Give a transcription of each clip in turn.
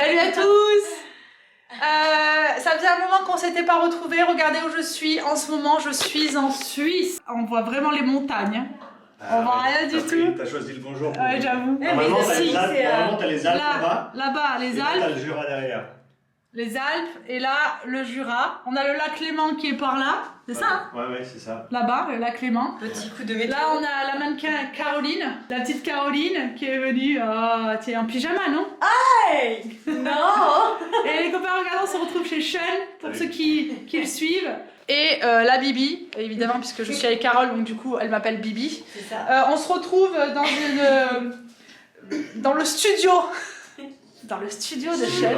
Salut à tous. Ça faisait un moment qu'on s'était pas retrouvés. Regardez où je suis. En ce moment, je suis en Suisse. On voit vraiment les montagnes. On voit rien du tout. T'as choisi le bon jour. Ouais, j'avoue. Normalement, t'as les Alpes, là-bas. Là-bas, les Et là, t'as Alpes. le Jura derrière. Les Alpes et là, le Jura. On a le lac Léman qui est par là. C'est ça, hein? Ouais, c'est ça. Là-bas, le lac Léman. Petit coup de météo. Là, on a la mannequin Caroline, la petite Caroline qui est venue. T'es en pyjama, non? Hey non. Et les copains, regardez, on se retrouve chez Sean pour ceux qui le suivent. Et la Bibi, évidemment, puisque je suis avec Carole, donc du coup, elle m'appelle Bibi. C'est ça. On se retrouve dans le studio. Dans le studio de Sean.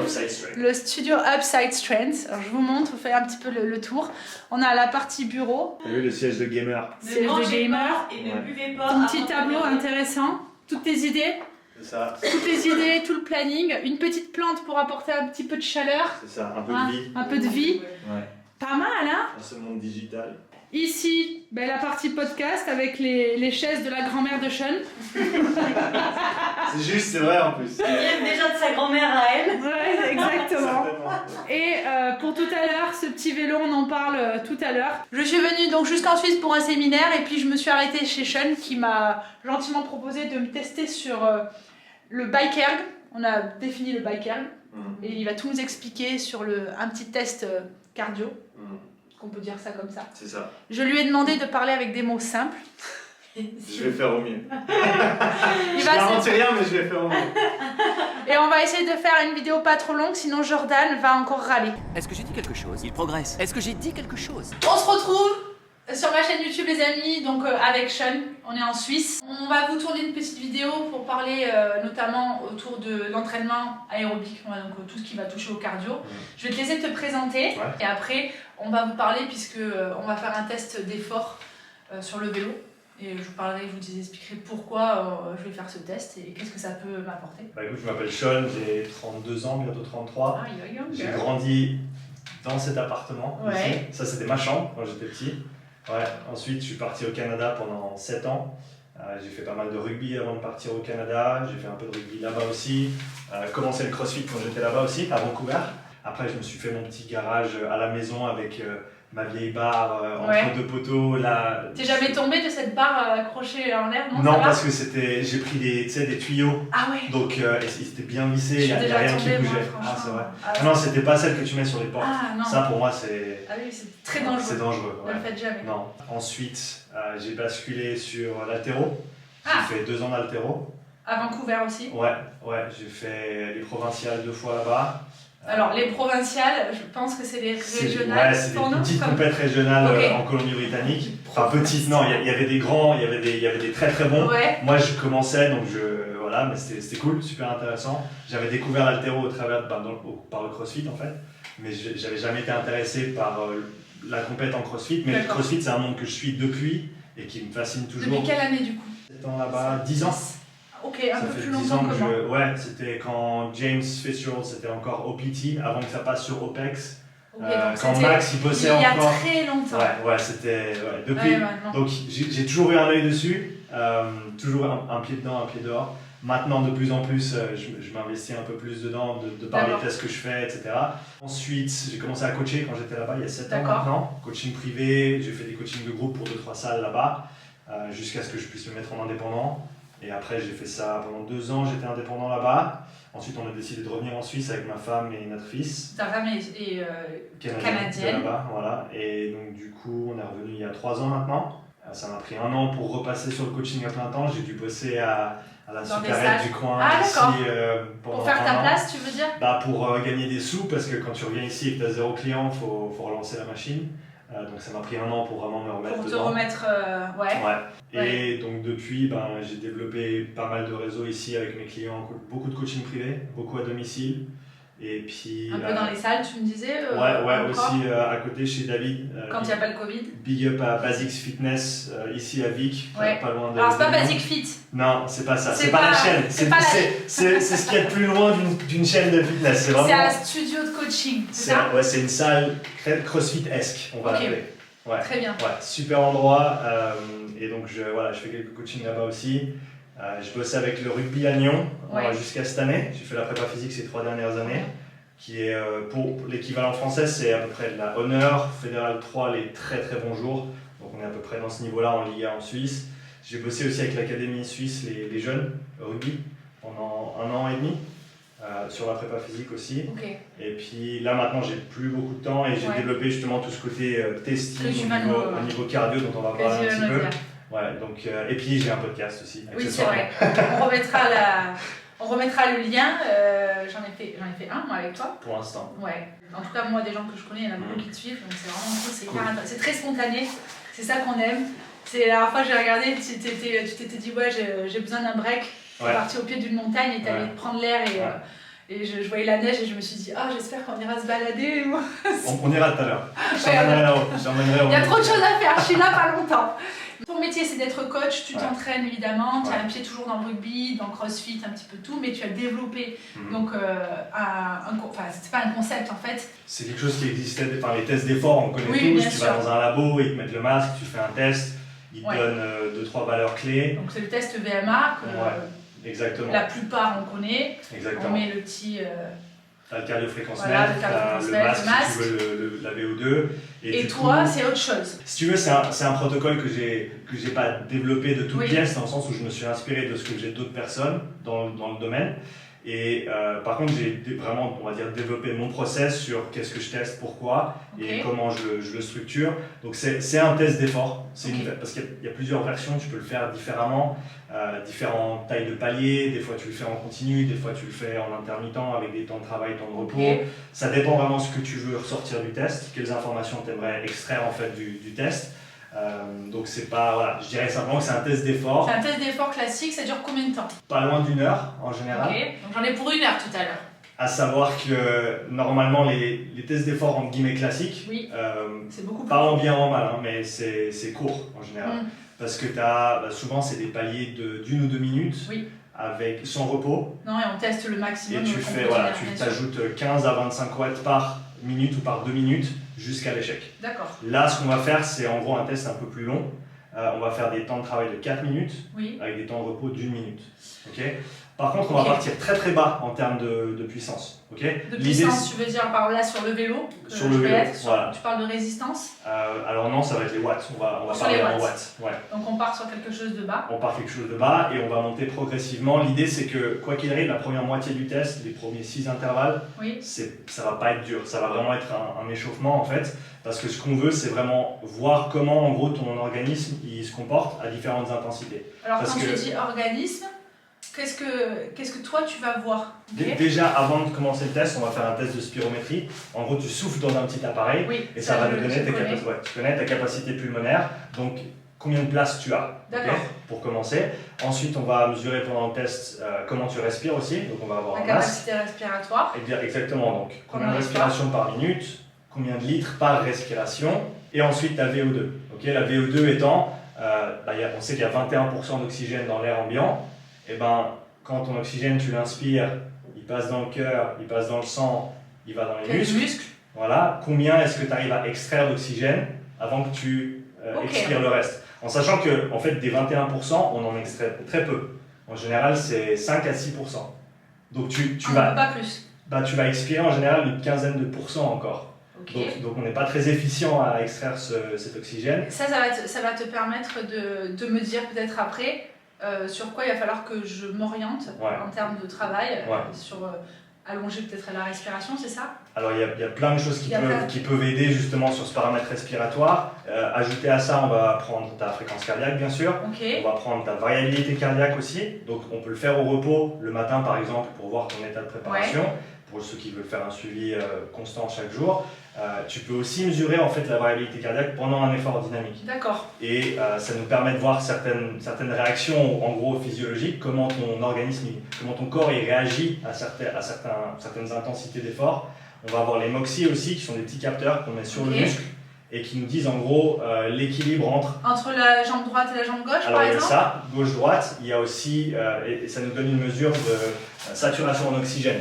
Le studio Upside Strength. Alors je vous montre, vous faites un petit peu le tour. On a la partie bureau. T'as vu le siège de gamer? Siège de gamer. Et ne buvez pas. Ton petit tableau intéressant. Toutes tes idées. C'est ça. Toutes les idées, tout le planning. Une petite plante pour apporter un petit peu de chaleur. C'est ça, un peu Hein, de vie. un peu de vie. Ouais. Pas mal, hein? Dans ce monde digital. Ici, la partie podcast avec les chaises de la grand-mère de Sean. C'est juste, c'est vrai en plus. Il vient déjà de sa grand-mère à elle. Ouais, exactement. Certainement. Et pour tout à l'heure, ce petit vélo, on en parle tout à l'heure. Je suis venue donc jusqu'en Suisse pour un séminaire et puis je me suis arrêtée chez Sean qui m'a gentiment proposé de me tester sur le bike erg. On a défini le bike erg et il va tout nous expliquer sur un petit test cardio. Qu'on peut dire ça comme ça. C'est ça. Je lui ai demandé de parler avec des mots simples. Je vais faire au mieux. Il Je va garantis rien, mais je vais faire au mieux. Et on va essayer de faire une vidéo pas trop longue, sinon Jordan va encore râler. Est-ce que j'ai dit quelque chose? Il progresse. Est-ce que j'ai dit quelque chose? On se retrouve sur ma chaîne YouTube les amis, donc avec Sean, on est en Suisse. On va vous tourner une petite vidéo pour parler notamment autour de l'entraînement aérobique, donc tout ce qui va toucher au cardio. Je vais te laisser te présenter et après on va vous parler puisque on va faire un test d'effort sur le vélo. Et je vous expliquerai pourquoi je vais faire ce test et qu'est-ce que ça peut m'apporter. Bah écoute, je m'appelle Sean, j'ai 32 ans, bientôt 33. Ah, il J'ai grandi dans cet appartement Ouais. ici. Ça, c'était ma chambre quand j'étais petit. Ouais. Ensuite, je suis parti au Canada pendant 7 ans. J'ai fait pas mal de rugby avant de partir au Canada. J'ai fait un peu de rugby là-bas aussi. Commencé le crossfit quand j'étais là-bas aussi, à Vancouver. Après, je me suis fait mon petit garage à la maison avec ma vieille barre entre deux poteaux. Là, T'es jamais tombé de cette barre accrochée en l'air, non? Non, parce que j'ai pris des tuyaux. Ah ouais. Donc, ils étaient bien vissés, Je suis il n'y a déjà rien qui tombée, moi, bougeait. franchement. Ah, c'est vrai. Ah, Ah non, c'était pas celle que tu mets sur les portes. Ah non. Ça, pour moi, c'est. Ah oui, c'est très dangereux. C'est dangereux. Ne le faites jamais. Non. Ensuite, j'ai basculé sur l'haltéro. Ah. J'ai fait 2 ans d'haltéro. À Vancouver aussi. Ouais, j'ai fait les provinciales 2 fois là-bas. Alors, les provinciales, je pense que c'est les régionales. Ouais, c'est des pour nous, petites comme- compètes régionales Ok. en Colombie-Britannique. Enfin, petites, non, il y avait des grands, il y avait des très très bons. Ouais. Moi, je commençais, donc voilà, mais c'était cool, super intéressant. J'avais découvert l'haltéro au travers par le crossfit en fait, mais j'avais jamais été intéressé par la compète en crossfit. Mais le D'accord. crossfit, c'est un monde que je suis depuis et qui me fascine toujours. Depuis quelle année du coup? 7 ans là-bas, 10 ans. Ok, Ça un peu fait plus 10 longtemps ans que que moi. Ouais, c'était quand James Fitzgerald, c'était encore OPT, avant que ça passe sur OPEX. Ok, donc Quand c'était Max, il bossait il y a encore. très longtemps. Ouais, c'était. Ouais, depuis. Ouais, non. Donc j'ai toujours eu un œil dessus, toujours un pied dedans, un pied dehors. Maintenant, de plus en plus, je m'investis un peu plus dedans, de par les D'accord. tests que je fais, etc. Ensuite, j'ai commencé à coacher quand j'étais là-bas, il y a 7 ans D'accord. maintenant. Coaching privé, j'ai fait des coachings de groupe pour 2-3 salles là-bas, jusqu'à ce que je puisse me mettre en indépendant. Et après, j'ai fait ça pendant 2 ans, j'étais indépendant là-bas. Ensuite, on a décidé de revenir en Suisse avec ma femme et notre fils. Ta femme est canadienne. de là-bas, voilà. Et donc, du coup, on est revenu il y a 3 ans maintenant. Ça m'a pris 1 an pour repasser sur le coaching à plein temps. J'ai dû bosser à la Dans des supérette salles. du coin Ah, ici d'accord. pendant Pour faire 1 ta an. place, tu veux dire? Bah, pour gagner des sous, parce que quand tu reviens ici et que tu as 0 client, il faut relancer la machine. Donc ça m'a pris 1 an pour vraiment me remettre Pour te dedans. remettre. Ouais. Et donc depuis, j'ai développé pas mal de réseaux ici avec mes clients, beaucoup de coaching privé, beaucoup à domicile. Et puis, Un peu dans les salles, tu me disais. ouais, encore, aussi à côté chez David. Quand il n'y a pas le Covid. Big up à Basics Fitness, ici à Vic, Ouais. pas loin de. Alors, c'est pas de Basic Lyon. Fit. Non, c'est pas ça, C'est c'est pas pas- la chaîne, c'est pas la- c'est ce qu'il y a de plus loin d'une chaîne de fitness. C'est C'est vraiment. un studio de coaching, c'est ça? Ouais, c'est une salle crossfit-esque, on va Ok. l'appeler. Ouais. Très bien. Ouais, super endroit. Et donc, je fais quelques coachings là-bas aussi. Je bossais avec le rugby à Nyon Ouais. jusqu'à cette année. J'ai fait la prépa physique ces 3 dernières années, qui est pour l'équivalent français, c'est à peu près de la Honneur, Fédéral 3, les très très bons jours. Donc on est à peu près dans ce niveau-là en Ligue 1 en Suisse. J'ai bossé aussi avec l'Académie suisse, les jeunes, rugby, pendant 1 an et demi, sur la prépa physique aussi. Ok. Et puis là maintenant j'ai plus beaucoup de temps et j'ai Ouais. développé justement tout ce côté Que testing tu au vas niveau, nous- au niveau cardio dont on va Que parler un tu petit vas nous peu. dire. Ouais, donc, et puis j'ai un podcast aussi. Oui, c'est vrai. On remettra le lien. J'en ai fait un, moi, avec toi. Pour l'instant. Ouais. En tout cas, moi, des gens que je connais, il y en a beaucoup qui te suivent, donc c'est vraiment cool, c'est hyper intéressant. C'est très spontané, c'est ça qu'on aime. C'est la dernière fois que j'ai regardé, tu t'étais dit, ouais, j'ai besoin d'un break. Tu es Ouais. parti au pied d'une montagne et tu allais Ouais. prendre l'air et, Ouais. et je voyais la neige et je me suis dit, ah, j'espère qu'on ira se balader. Moi. On ira tout à l'heure. Je t'emmènerai là-haut. Il y a trop de choses à faire, je suis là pas longtemps. Ton métier c'est d'être coach, tu Ouais. t'entraînes évidemment, tu as Ouais. un pied toujours dans le rugby, dans le crossfit, un petit peu tout, mais tu as développé Mhm. donc enfin c'était pas un concept en fait. C'est quelque chose qui existait, enfin les tests d'effort, on connaît Oui, tous. bien Tu sûr. vas dans un labo, ils te mettent le masque, tu fais un test, ils te Ouais. donnent 2-3 valeurs clés. Donc c'est le test VMA que Ouais. Exactement. la plupart on connaît. On Exactement. met le petit T'as le cardiofréquence Voilà, mètre, le t'as cardiofréquence le mètre, masque, le masque. si tu veux la VO2. et du toi coup, c'est autre chose. si tu veux, c'est un protocole que j'ai pas développé de toutes Oui. pièces, dans le sens où je me suis inspiré de ce que j'ai d'autres personnes dans le domaine. Et par contre, j'ai vraiment, on va dire, développé mon process sur qu'est-ce que je teste, pourquoi et Ok. comment je le structure. Donc c'est un test d'effort, Ok. parce qu'il y a plusieurs versions, tu peux le faire différemment, différentes tailles de paliers, des fois tu le fais en continu, des fois tu le fais en intermittent avec des temps de travail, temps de repos. Ok. Ça dépend vraiment de ce que tu veux ressortir du test, quelles informations tu aimerais extraire en fait du test. Donc c'est pas, voilà, je dirais simplement que c'est un test d'effort, C'est un test d'effort classique, ça dure combien de temps? pas loin d'1 heure en général. Ok. Donc j'en ai pour 1 heure tout à l'heure. À savoir que normalement les tests d'effort entre guillemets classiques, Oui. C'est beaucoup plus. pas en bien ou en mal, hein, mais c'est court en général. Mm. Parce que souvent c'est des paliers d'1 ou 2 minutes Oui. avec sans repos. Non, et on teste le Et maximum. tu qu'on fais, peut voilà, générer, tu bien sûr. t'ajoutes 15 à 25 watts par minute ou par 2 minutes jusqu'à l'échec. D'accord. Là, ce qu'on va faire, c'est en gros un test un peu plus long. On va faire des temps de travail de 4 minutes Oui. avec des temps de repos d'1 minute. Ok. Par contre, on va Ok. partir très très bas en termes de puissance. Ok. De L'idée, puissance, tu veux dire par là sur le vélo que Sur je le vais vélo, être, voilà. Tu parles de résistance, alors non, ça va être les watts. On va Sur parler les en watts. watts. Ouais. donc on part sur quelque chose de bas. On part quelque chose de bas et on va monter progressivement. L'idée, c'est que quoi qu'il arrive, la première moitié du test, les premiers 6 intervalles, Oui. ça va pas être dur. Ça va vraiment être un échauffement en fait. Parce que ce qu'on veut, c'est vraiment voir comment en gros ton organisme il se comporte à différentes intensités. Alors Parce quand que- tu dis organisme, qu'est-ce que toi tu vas voir? Ok. Déjà, avant de commencer le test, on va faire un test de spirométrie. En gros, tu souffles dans un petit appareil Oui, et ça va te je donner connais. tu connais ta capacité pulmonaire. Donc, combien de place tu as, ok, D'accord. pour commencer. Ensuite, on va mesurer pendant le test comment tu respires aussi. Donc, on va avoir La un masque. capacité respiratoire. Exactement. Donc, combien de Combien de respirations par minute, combien de litres par respiration, et ensuite ta VO2. Ok, la VO2 étant, on sait qu'il y a 21% d'oxygène dans l'air ambiant. Et ben, quand ton oxygène, tu l'inspires, il passe dans le cœur, il passe dans le sang, il va dans les Quel muscles. muscle? Voilà, combien est-ce que tu arrives à extraire d'oxygène avant que tu Ok. expires le reste. En sachant que, en fait, des 21%, on en extrait très peu. En général, c'est 5 à 6%. Donc tu vas Pas plus. tu vas expirer en général une quinzaine de pourcents encore. Ok. Donc on n'est pas très efficient à extraire cet oxygène. Ça va te permettre de me dire peut-être après sur quoi il va falloir que je m'oriente Ouais. en termes de travail, Ouais. sur allonger peut-être la respiration, c'est ça? Alors il y a plein de choses Il y a plein. qui peuvent aider justement sur ce paramètre respiratoire. Ajouté à ça, on va prendre ta fréquence cardiaque bien sûr. Ok. On va prendre ta variabilité cardiaque aussi. Donc on peut le faire au repos le matin par exemple pour voir ton état de préparation. Pour ceux qui veulent faire un suivi constant chaque jour. Tu peux aussi mesurer en fait la variabilité cardiaque pendant un effort dynamique. D'accord. Et ça nous permet de voir certaines réactions en gros physiologiques, comment ton organisme, comment ton corps il réagit à certaines intensités d'effort. On va avoir les MOXIE aussi, qui sont des petits capteurs qu'on met sur Ok. le muscle et qui nous disent en gros l'équilibre entre. Entre la jambe droite et la jambe gauche, Alors par il y a exemple? ça, gauche-droite, il y a aussi, et ça nous donne une mesure de saturation en oxygène.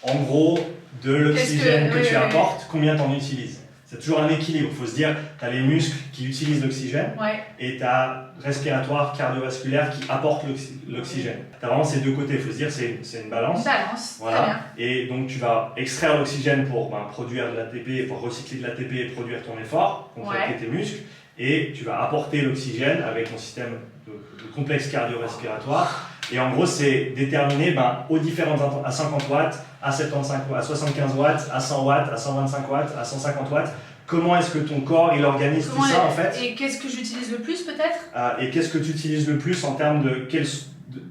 En gros, de l'oxygène que oui, tu oui, oui. apportes, combien tu en utilises. c'est toujours un équilibre. Il faut se dire, tu as les muscles qui utilisent l'oxygène Ouais. et tu as respiratoire, cardiovasculaire qui apporte l'oxygène. Tu as vraiment ces deux côtés. Il faut se dire, c'est une balance. Balance, très Voilà. bien. Et donc tu vas extraire l'oxygène pour produire de l'ATP, pour recycler de l'ATP et produire ton effort, contracter tes muscles. Et tu vas apporter l'oxygène avec ton système de complexe cardio-respiratoire. Et en gros, c'est déterminé aux différentes à 50 watts, à 75 watts, à 75 watts, à 100 watts, à 125 watts, à 150 watts. Comment est-ce que ton corps il organise tout ça en fait? Et qu'est-ce que j'utilise le plus peut-être? Et qu'est-ce que tu utilises le plus en termes de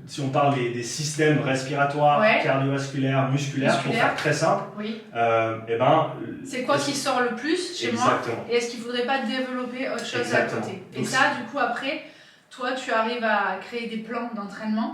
si on parle des systèmes respiratoires, cardiovasculaires, musculaires, pour faire très simple, oui. C'est quoi qui sort le plus chez moi? Et est-ce qu'il ne faudrait pas développer autre chose à côté? Et donc, ça, du coup, après, toi, tu arrives à créer des plans d'entraînement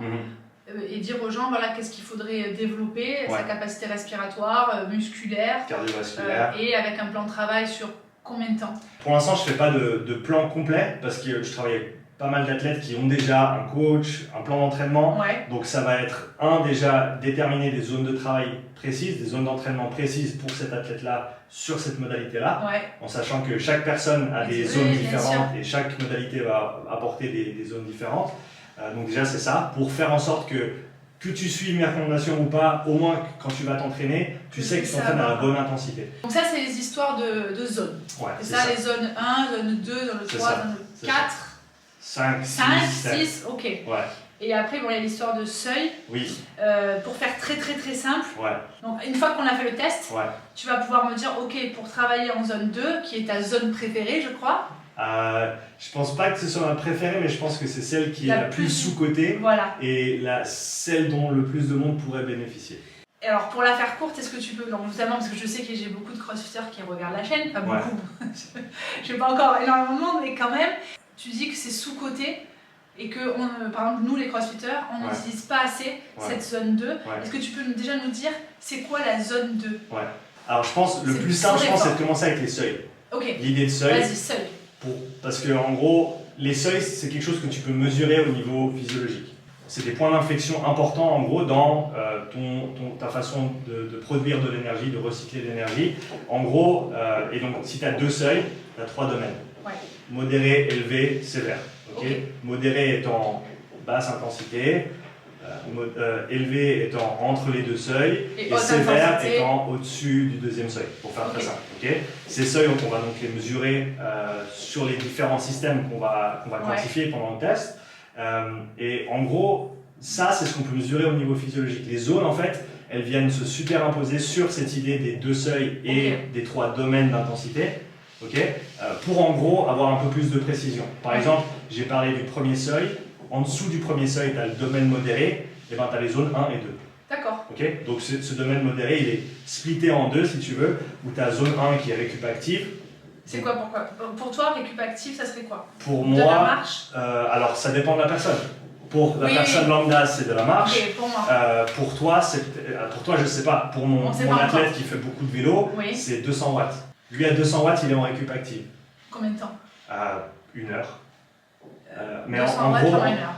et dire aux gens, voilà, qu'est-ce qu'il faudrait développer, sa capacité respiratoire, musculaire, cardiovasculaire, et avec un plan de travail sur combien de temps? Pour l'instant, je ne fais pas de plan complet parce que je travaille avec pas mal d'athlètes qui ont déjà un coach, un plan d'entraînement. Ouais. Donc ça va être, déjà déterminer des zones de travail précises, des zones d'entraînement précises pour cet athlète-là sur cette modalité-là, en sachant que chaque personne a des zones différentes et chaque modalité va apporter des zones différentes. Donc déjà c'est ça, pour faire en sorte que tu suives mes recommandations ou pas, au moins quand tu vas t'entraîner, tu sais que tu t'entraînes à la bonne intensité. Donc ça c'est les histoires de zones. Ouais, c'est ça, les zones 1, zone 2, zone 3, zone 4. 5, 6, ok. Ouais. Et après, il y a l'histoire de seuil. Oui. Pour faire très simple. Ouais. Donc, une fois qu'on a fait le test, tu vas pouvoir me dire, ok, pour travailler en zone 2, qui est ta zone préférée, je crois. Je pense pas que ce soit ma préférée, mais je pense que c'est celle qui est la plus sous-cotée. Voilà. Et celle dont le plus de monde pourrait bénéficier. Et alors, pour la faire courte, est-ce que tu peux, notamment parce que je sais que j'ai beaucoup de crossfitters qui regardent la chaîne, pas beaucoup, je n'ai pas encore énormément de monde, mais quand même, tu dis que c'est sous-coté et que, par exemple, nous les crossfitters, on n'utilise pas assez cette zone 2. Est-ce que tu peux déjà nous dire, c'est quoi la zone 2? Alors, je pense, le plus simple, c'est de commencer avec les seuils. Ok. L'idée de seuil. Vas-y, seuil. Parce que, en gros, les seuils, c'est quelque chose que tu peux mesurer au niveau physiologique. C'est des points d'inflexion importants, en gros, dans ta façon de produire de l'énergie, de recycler de l'énergie. En gros, et donc, si tu as 2 seuils, tu as 3 domaines. Modéré, élevé, sévère. Modéré étant basse intensité, élevé étant entre les 2 seuils, et sévère étant au-dessus du 2e seuil, pour faire très simple. Ces seuils, on va donc les mesurer sur les différents systèmes qu'on va quantifier pendant le test. Et en gros, ça, c'est ce qu'on peut mesurer au niveau physiologique. Les zones, en fait, elles viennent se superimposer sur cette idée des 2 seuils et des 3 domaines d'intensité. Pour en gros avoir un peu plus de précision. Par exemple, j'ai parlé du premier seuil. En dessous du premier seuil, tu as le domaine modéré, et tu as les zones 1 et 2. D'accord. Donc ce domaine modéré, il est splitté en deux, si tu veux, où tu as zone 1 qui est récup active. C'est quoi pour toi, récup active, ça serait quoi? Pour moi, de la marche? Alors ça dépend de la personne. Pour la personne lambda, c'est de la marche. Pour moi. Pour toi, je sais pas. Pour mon athlète qui fait beaucoup de vélo, c'est 200 watts. Lui, à 200 watts, il est en récup active. Combien de temps? 1 heure. Mais 200 en watts gros, pendant 1 heure.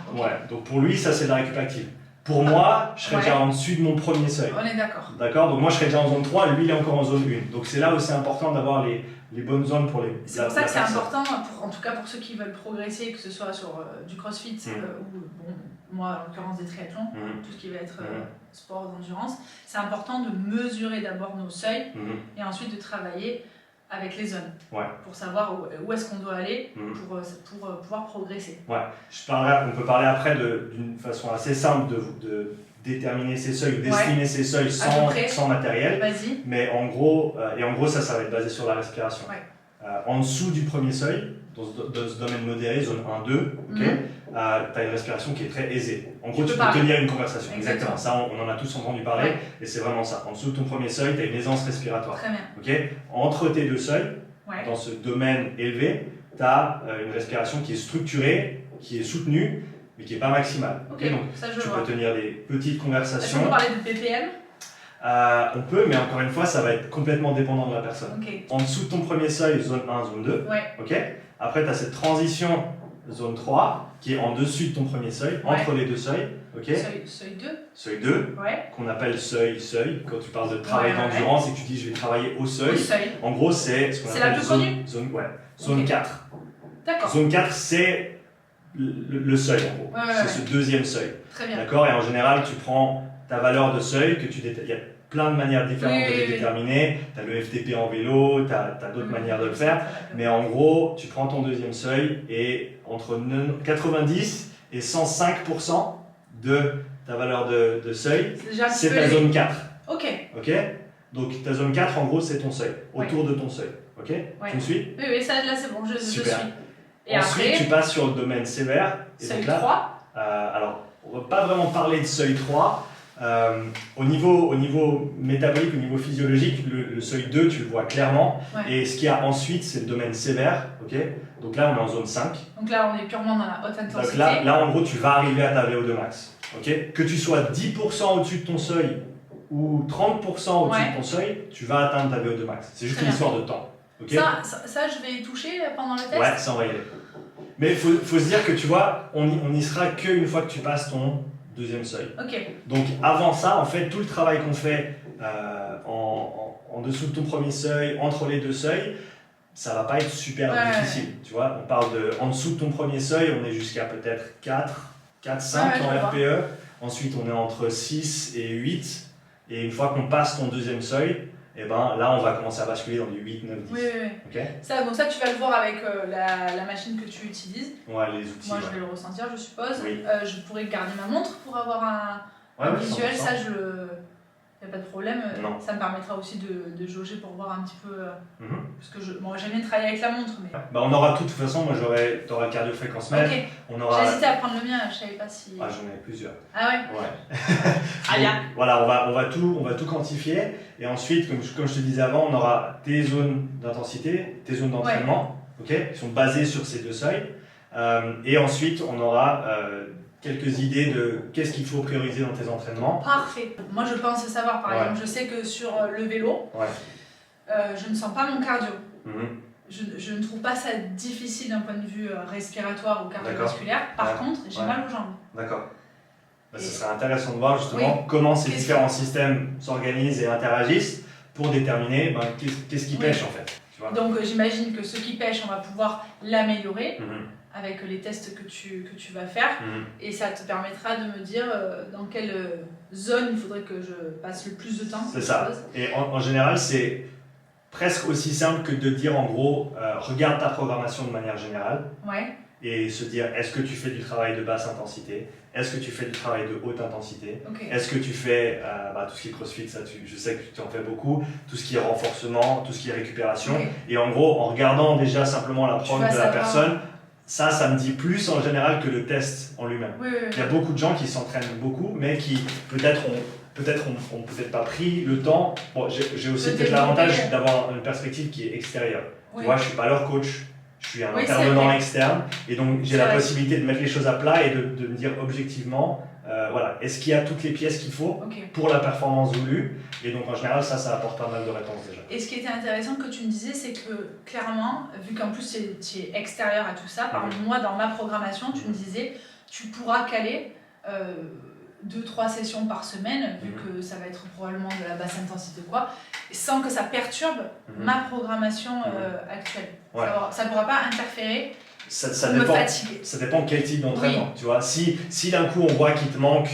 donc pour lui, ça c'est de la récup active. Pour moi, je serais déjà en dessus de mon premier seuil. On est d'accord. D'accord. Donc moi, je serais déjà en zone 3, lui, il est encore en zone 1. Donc c'est là où c'est important d'avoir les bonnes zones pour les. C'est pour ça que c'est important, en tout cas pour ceux qui veulent progresser, que ce soit sur du crossfit ou, moi en l'occurrence des triathlons, tout ce qui va être sport d'endurance. C'est important de mesurer d'abord nos seuils et ensuite de travailler avec les zones pour savoir où est-ce qu'on doit aller pour pouvoir progresser. On peut parler après d'une façon assez simple de déterminer ces seuils, d'estimer ces seuils sans matériel. Vas-y. Mais en gros, ça va être basé sur la respiration. En dessous du premier seuil, dans ce domaine modéré, zone 1-2, tu as une respiration qui est très aisée. En gros, tu peux tenir une conversation. Exactement. Ça, on en a tous entendu parler, et c'est vraiment ça. En dessous de ton premier seuil, tu as une aisance respiratoire. Très bien. Entre tes 2 seuils, dans ce domaine élevé, tu as une respiration qui est structurée, qui est soutenue, mais qui n'est pas maximale. Donc, ça, tu peux tenir des petites conversations. Est-ce qu'on peut parler de BPM? On peut, mais encore une fois, ça va être complètement dépendant de la personne. En dessous de ton premier seuil, zone 1, zone 2. Après, tu as cette transition zone 3, qui est en dessus de ton premier seuil, entre les deux seuils, ok? Seuil 2. Seuil 2, Ouais. qu'on appelle seuil, quand tu parles de travail Ouais, d'endurance et que tu dis je vais travailler au seuil. Au seuil. En gros, c'est ce qu'on C'est la appelle plus connue zone Ok. 4. D'accord. Zone 4, c'est le seuil en gros. Ouais, C'est ce deuxième seuil. Très bien. D'accord? Et en général, tu prends ta valeur de seuil que tu détermines. Il y a plein de manières différentes de les déterminer. Tu as le FTP en vélo, tu as d'autres manières de le faire. Mais en gros, tu prends ton deuxième seuil et entre 90 et 105% de ta valeur de seuil, c'est ta zone 4. Ok. Ok? Donc ta zone 4, en gros, c'est ton seuil, autour de ton seuil. Ok? Tu me suis? Oui, ça là c'est bon, je suis. Et ensuite, après, tu passes sur le domaine sévère. Et seuil donc là, 3. alors, on ne va pas vraiment parler de seuil 3. Au niveau métabolique, au niveau physiologique, le seuil 2, tu le vois clairement. Ouais. Et ce qu'il y a ensuite, c'est le domaine sévère. Okay, donc là, on est en zone 5. Donc là, on est purement dans la haute intensité. Donc là, en gros, tu vas arriver à ta VO2 max. Okay, que tu sois 10% au-dessus de ton seuil ou 30% au-dessus de ton seuil, tu vas atteindre ta VO2 max. C'est juste une histoire de temps. Okay, ça, je vais y toucher pendant le test. Ouais, ça, on va y aller. Mais il faut se dire que tu vois, on y sera qu'une fois que tu passes ton deuxième seuil. Ok. Donc avant ça, en fait, tout le travail qu'on fait en dessous de ton premier seuil, entre les deux seuils, ça va pas être super difficile. Tu vois, on parle de en dessous de ton premier seuil, on est jusqu'à peut-être 4, 5 en RPE. Ensuite, on est entre 6 et 8. Et une fois qu'on passe ton deuxième seuil, et ben là, on va commencer à basculer dans du 8, 9, 10. Oui. Okay, Donc ça, tu vas le voir avec la machine que tu utilises. Ouais, les outils. Moi, je vais le ressentir, je suppose. Oui. Je pourrais garder ma montre pour avoir un visuel. 100%. Ça, il n'y a pas de problème. Non. Ça me permettra aussi de jauger pour voir un petit peu. Parce que j'aime bien travailler avec la montre. Mais... Bah, on aura tout, de toute façon, moi t'auras le cardio-fréquence-mètre. Ok. On aura... J'hésitais à prendre le mien, je savais pas si. Ah, j'en ai plusieurs. Ah ouais. Ouais. bien. Voilà, on va tout quantifier. Et ensuite, comme je te disais avant, on aura tes zones d'intensité, tes zones d'entraînement, qui sont basées sur ces deux seuils. Et ensuite, on aura quelques idées de qu'est-ce qu'il faut prioriser dans tes entraînements. Parfait. Moi, je pense savoir, par exemple, je sais que sur le vélo, je ne sens pas mon cardio. Je ne trouve pas ça difficile d'un point de vue respiratoire ou cardiovasculaire. Par contre, j'ai mal aux jambes. D'accord. Bah, ce serait intéressant de voir justement comment ces différents systèmes s'organisent et interagissent pour déterminer qu'est-ce qui pêche en fait. Tu vois. Donc j'imagine que ce qui pêche, on va pouvoir l'améliorer avec les tests que tu vas faire. Et ça te permettra de me dire dans quelle zone il faudrait que je passe le plus de temps. C'est ça. Et en général, c'est presque aussi simple que de dire en gros, regarde ta programmation de manière générale et se dire est-ce que tu fais du travail de basse intensité, est-ce que tu fais du travail de haute intensité, est-ce que tu fais tout ce qui est crossfit, ça, je sais que tu en fais beaucoup, tout ce qui est renforcement, tout ce qui est récupération. Et en gros, en regardant déjà simplement la prog de la personne, ça me dit plus en général que le test en lui-même. Il y a beaucoup de gens qui s'entraînent beaucoup, mais qui peut-être ont peut-être pas pris le temps. Bon, j'ai aussi peut-être l'avantage d'avoir une perspective qui est extérieure. Tu vois, je suis pas leur coach, je suis un intervenant externe, et donc j'ai la possibilité de mettre les choses à plat et de me dire objectivement, voilà, est-ce qu'il y a toutes les pièces qu'il faut pour la performance voulue. Et donc en général, ça apporte pas mal de réponses déjà. Et ce qui était intéressant que tu me disais, c'est que clairement, vu qu'en plus tu es extérieur à tout ça, par exemple, moi dans ma programmation, tu me disais, tu pourras caler 2-3 sessions par semaine, vu que ça va être probablement de la basse intensité sans que ça perturbe ma programmation actuelle. Ça ne pourra pas interférer ou me fatiguer. Ça dépend quel type d'entraînement. Tu vois, si d'un coup on voit qu'il te manque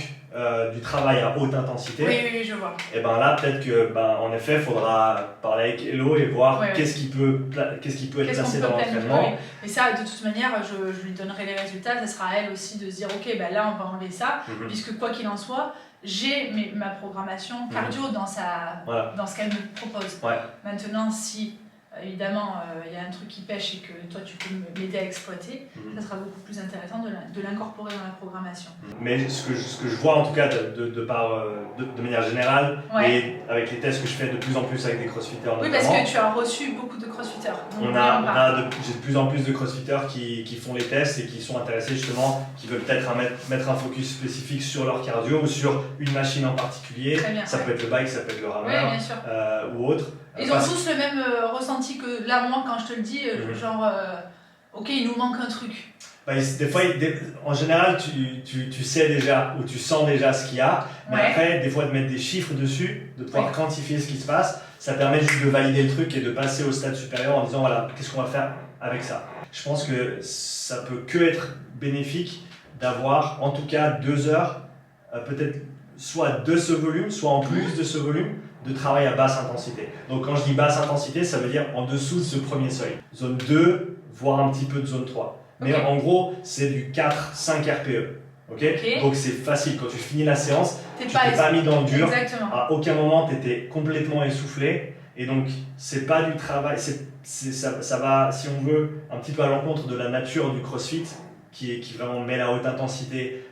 du travail à haute intensité, oui, je vois. Et ben là peut-être que en effet il faudra parler avec Hello et voir qu'est-ce qui peut être placé dans l'entraînement. Mais ça, de toute manière, je lui donnerai les résultats. Ça sera à elle aussi de se dire ok, là on va enlever ça, puisque quoi qu'il en soit, j'ai ma programmation cardio dans ce qu'elle me propose. Maintenant, si évidemment il y a un truc qui pêche et que toi tu peux m'aider à exploiter, ça sera beaucoup plus intéressant de l'incorporer dans la programmation. Mais ce que je vois en tout cas de manière générale, et avec les tests que je fais de plus en plus avec des crossfitters notamment. Oui, parce que tu as reçu beaucoup de crossfitters. J'ai de plus en plus de crossfitters qui font les tests et qui sont intéressés justement, qui veulent peut-être mettre un focus spécifique sur leur cardio ou sur une machine en particulier. Ça peut être le bike, ça peut être le rameur ou autre. Ils ont tous le même ressenti que là, moi, quand je te le dis, genre, ok, il nous manque un truc. Bah, des fois, en général, tu sais déjà ou tu sens déjà ce qu'il y a, mais Ouais. après, des fois, de mettre des chiffres dessus, de pouvoir Ouais. quantifier ce qui se passe, ça permet juste de valider le truc et de passer au stade supérieur en disant voilà, qu'est-ce qu'on va faire avec ça. Je pense que ça peut que être bénéfique d'avoir en tout cas 2 heures, peut-être soit de ce volume, soit en plus de ce volume, de travail à basse intensité. Donc quand je dis basse intensité, ça veut dire en dessous de ce premier seuil. Zone 2, voire un petit peu de zone 3. Mais Ok. en gros, c'est du 4-5 RPE. Okay? Ok. Donc c'est facile. Quand tu finis la séance, T'es tu t'es pas mis dans le dur. Exactement. À aucun moment, tu étais complètement essoufflé. Et donc, c'est pas du travail. Ça va, si on veut, un petit peu à l'encontre de la nature du CrossFit, qui vraiment met la haute intensité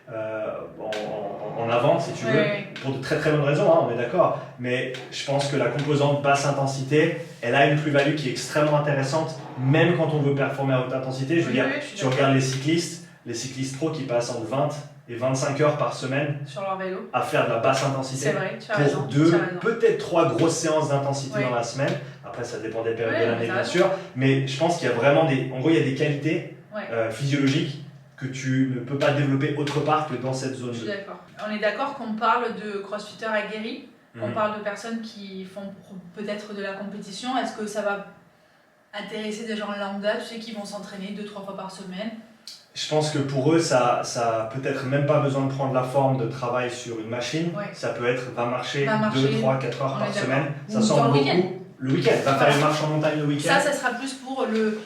en avant, si tu veux, pour de très très bonnes raisons, hein, on est d'accord. Mais je pense que la composante basse intensité, elle a une plus-value qui est extrêmement intéressante, même quand on veut performer à haute intensité. Je veux dire, tu regardes les cyclistes pro qui passent entre 20 et 25 heures par semaine sur leur vélo à faire de la basse intensité. C'est vrai, tu as pour raison. 2, tu as raison. peut-être 3 grosses séances d'intensité Ouais. dans la semaine. Après, ça dépend des périodes Ouais, de mais l'année, t'as bien raison. sûr. Mais je pense qu'il y a vraiment en gros, il y a des qualités Ouais. physiologiques que tu ne peux pas développer autre part que dans cette zone Je suis 2. d'accord. On est d'accord qu'on parle de crossfitters aguerris, qu'on Mhm. parle de personnes qui font peut-être de la compétition. Est-ce que ça va intéresser des gens lambda, tu sais, qui vont s'entraîner 2-3 fois par semaine? Je pense que pour eux, ça peut-être même pas besoin de prendre la forme de travail sur une machine. Ouais. Ça peut être, va marcher Va marcher, 2, 3, 4 heures on par est d'accord. semaine. Ça Ou semble dans le beaucoup. week-end. Le week-end, va Voilà. faire une marche en montagne le week-end. Ça sera plus pour le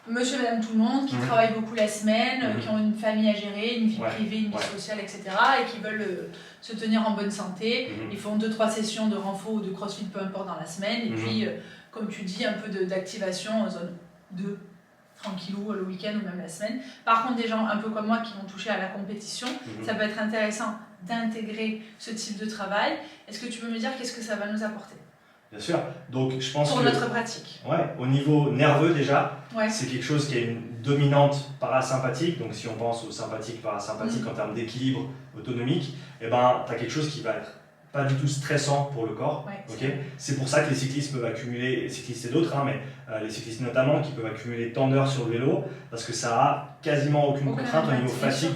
monsieur, madame, tout le monde qui Mhm. travaillent beaucoup la semaine, Mhm. qui ont une famille à gérer, une vie Ouais. privée, une vie Ouais. sociale, etc. et qui veulent se tenir en bonne santé. Mhm. Ils font 2-3 sessions de renfort ou de crossfit, peu importe, dans la semaine. Et Mhm. puis, comme tu dis, un peu d'activation en zone 2, tranquillou, le week-end ou même la semaine. Par contre, des gens un peu comme moi qui vont toucher à la compétition, Mhm. ça peut être intéressant d'intégrer ce type de travail. Est-ce que tu peux me dire qu'est-ce que ça va nous apporter Bien sûr. Donc je pense pour que notre pratique? ouais, au niveau nerveux déjà, Ouais. c'est quelque chose qui a une dominante parasympathique. Donc si on pense au sympathique, parasympathique en termes d'équilibre autonomique, eh ben, tu as quelque chose qui va être pas du tout stressant pour le corps. Ouais, Ok. C'est pour ça que les cyclistes peuvent accumuler, les cyclistes et d'autres, hein, mais les cyclistes notamment, qui peuvent accumuler tant d'heures sur le vélo, parce que ça a quasiment aucune Aucun contrainte au impact, niveau bien fatigue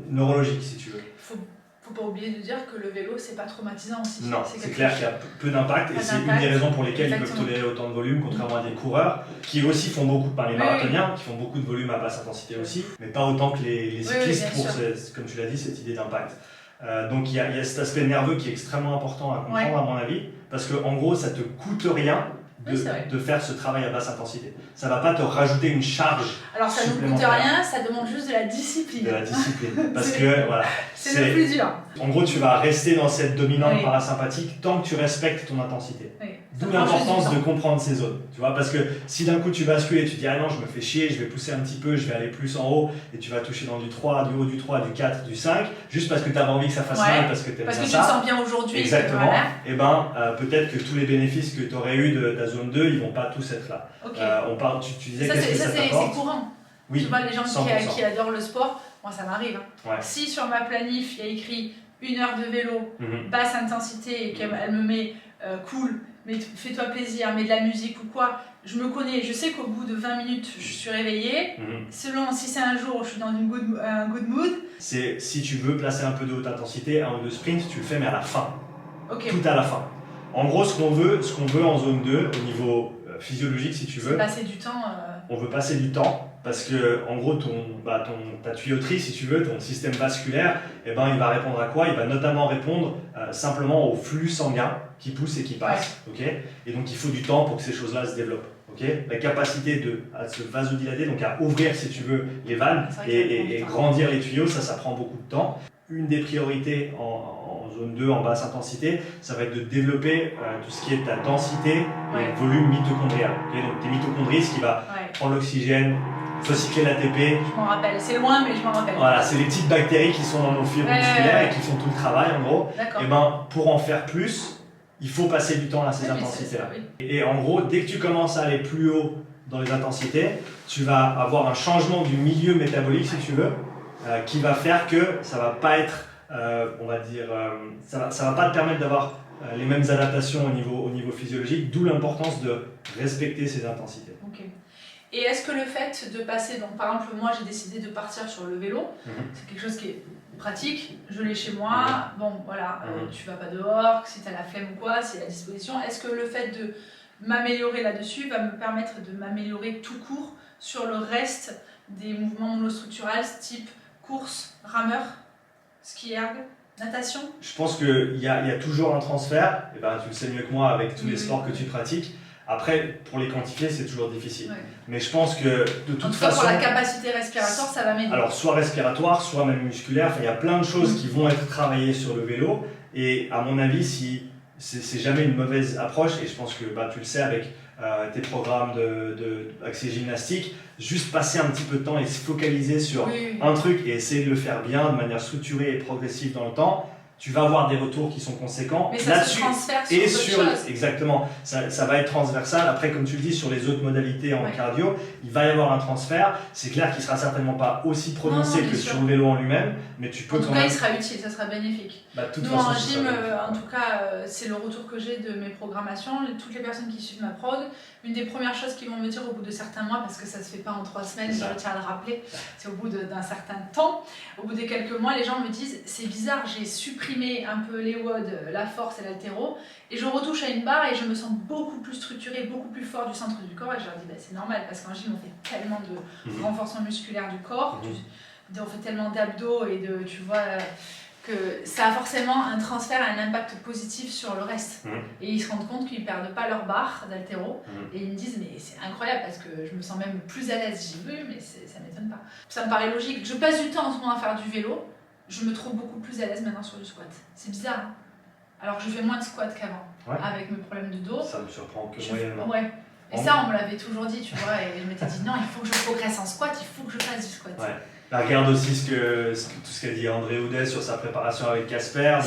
neurologique, si tu veux. Faut pas oublier de dire que le vélo, c'est pas traumatisant aussi. Non, c'est quelque clair chose- qu'il y a peu d'impact et Pas c'est une d'impact. des raisons pour lesquelles ils peuvent Exactement. tolérer autant de volume, contrairement à des coureurs qui aussi font beaucoup, les Oui, marathoniens, qui font beaucoup de volume à basse intensité aussi, mais pas autant que les cyclistes bien pour, sûr. comme tu l'as dit, cette idée d'impact. Donc il y a cet aspect nerveux qui est extrêmement important à comprendre Ouais. à mon avis, parce qu'en gros ça te coûte rien Oui, c'est vrai. de faire ce travail à basse intensité. Ça va pas te rajouter une charge Alors ça ne coûte supplémentaire. rien, ça demande juste de la discipline. de la discipline. Parce C'est- que voilà, C'est le plus dur. en gros tu vas rester dans cette dominante Oui. parasympathique tant que tu respectes ton intensité. Oui. D'où Ça prend juste l'importance du de temps. comprendre ces zones, tu vois, parce que si d'un coup tu bascules et tu dis ah non je me fais chier, je vais pousser un petit peu, je vais aller plus en haut et tu vas toucher dans du 3, du haut du 3, du 4, du 5, juste parce que tu as envie que ça fasse Ouais. mal, parce que tu aimes Parce que bien tu te ça. sens bien aujourd'hui. Exactement, Voilà. et ben peut-être que tous les bénéfices que tu aurais eu de ta zone 2, ils vont pas tous être là. Ok. On parle, tu disais Ça, qu'est-ce que ça c'est t'apporte? courant. Oui, Tu vois, les gens 100%. qui adorent le sport, moi ça m'arrive. Hein. Ouais. Si sur ma planif il y a écrit 1 heure de vélo, Mhm. basse intensité et qu'elle elle me met cool, mais fais-toi plaisir, mets de la musique ou quoi, je me connais, je sais qu'au bout de 20 minutes je suis réveillée. Mhm. Selon si c'est un jour où je suis dans un good mood, C'est si tu veux placer un peu de haute intensité, un ou deux sprints, tu le fais mais à la fin. ok, Tout à la fin. En gros, ce qu'on veut en zone 2, au niveau physiologique, si tu c'est veux, passer du temps. on veut passer du temps parce que, en gros, ta tuyauterie, si tu veux, ton système vasculaire, eh ben, il va répondre à quoi? Il va notamment répondre simplement au flux sanguin qui pousse et qui passe. Ok. Et donc, il faut du temps pour que ces choses-là se développent. Ok. La capacité à se vasodilater, donc à ouvrir, si tu veux, les vannes C'est vrai que ça prend du et temps. grandir les tuyaux, ça prend beaucoup de temps. Une des priorités en zone 2, en basse intensité, ça va être de développer tout ce qui est ta densité Ouais. et volume mitochondrial. Okay, donc tes mitochondries, ce qui va Ouais, prendre l'oxygène, recycler l'ATP. je m'en rappelle. C'est loin, mais je m'en rappelle. Voilà, c'est les petites bactéries qui sont dans nos fibres Ouais, musculaires ouais, ouais. et qui font tout le travail en gros. D'accord. Et ben, pour en faire plus, il faut passer du temps à ces Oui, mais c'est intensités-là. ça, oui. Et en gros, dès que tu commences à aller plus haut dans les intensités, tu vas avoir un changement du milieu métabolique, si tu veux, qui va faire que ça va pas être, on va dire, ça va pas te permettre d'avoir les mêmes adaptations au niveau physiologique, d'où l'importance de respecter ces intensités. Ok. Et est-ce que le fait de passer, donc par exemple moi j'ai décidé de partir sur le vélo, c'est quelque chose qui est pratique, je l'ai chez moi, bon voilà, tu vas pas dehors, si tu as la flemme ou quoi, c'est à disposition. Est-ce que le fait de m'améliorer là-dessus va me permettre de m'améliorer tout court sur le reste des mouvements monostructurels type course, rameur, ski erg, natation? Je pense qu'il y a toujours un transfert, et ben, tu le sais mieux que moi avec tous les sports que tu pratiques. Après, pour les quantifier, c'est toujours difficile. Mais je pense que de toute façon... pour la capacité respiratoire, ça va m'aider. Alors, soit respiratoire, soit même musculaire. Enfin, il y a plein de choses qui vont être travaillées sur le vélo. Et à mon avis, si c'est jamais une mauvaise approche, et je pense que bah, tu le sais avec tes programmes d'accès gymnastique, juste passer un petit peu de temps et se focaliser sur un truc et essayer de le faire bien, de manière structurée et progressive dans le temps, tu vas avoir des retours qui sont conséquents. Mais ça se transfère sur d'autres choses. Exactement, ça va être transversal. Après, comme tu le dis, sur les autres modalités en cardio, il va y avoir un transfert. C'est clair qu'il ne sera certainement pas aussi prononcé que sur le vélo en lui-même, mais tu peux en tout cas, il sera utile, ça sera bénéfique. Bah, nous, en gym, en tout cas, c'est le retour que j'ai de mes programmations. Toutes les personnes qui suivent ma prog, une des premières choses qu'ils vont me dire au bout de certains mois, parce que ça ne se fait pas en 3 semaines, je tiens à le rappeler, c'est au bout d'un certain temps, au bout de quelques mois, les gens me disent, c'est bizarre, j'ai supprimé un peu les WOD, la force et l'haltéro, et je retouche à une barre et je me sens beaucoup plus structuré, beaucoup plus fort du centre du corps, et je leur dis, bah, c'est normal, parce qu'en gym, on fait tellement de renforcement musculaire du corps, on fait tellement d'abdos et de, tu vois, que ça a forcément un transfert et un impact positif sur le reste. Et ils se rendent compte qu'ils ne perdent pas leur barre d'haltéro. Et ils me disent, mais c'est incroyable parce que je me sens même plus à l'aise. J'y veux, mais ça ne m'étonne pas. Ça me paraît logique. Je passe du temps en ce moment à faire du vélo. Je me trouve beaucoup plus à l'aise maintenant sur du squat. C'est bizarre. Hein, alors je fais moins de squat qu'avant, avec mes problèmes de dos. Ça me surprend que moyennement. Ouais. Et ça, on me l'avait toujours dit, tu vois. Et je m'étais dit, non, il faut que je progresse en squat, il faut que je fasse du squat. Bah, regarde aussi tout ce qu'a dit André Houdet sur sa préparation avec Casper,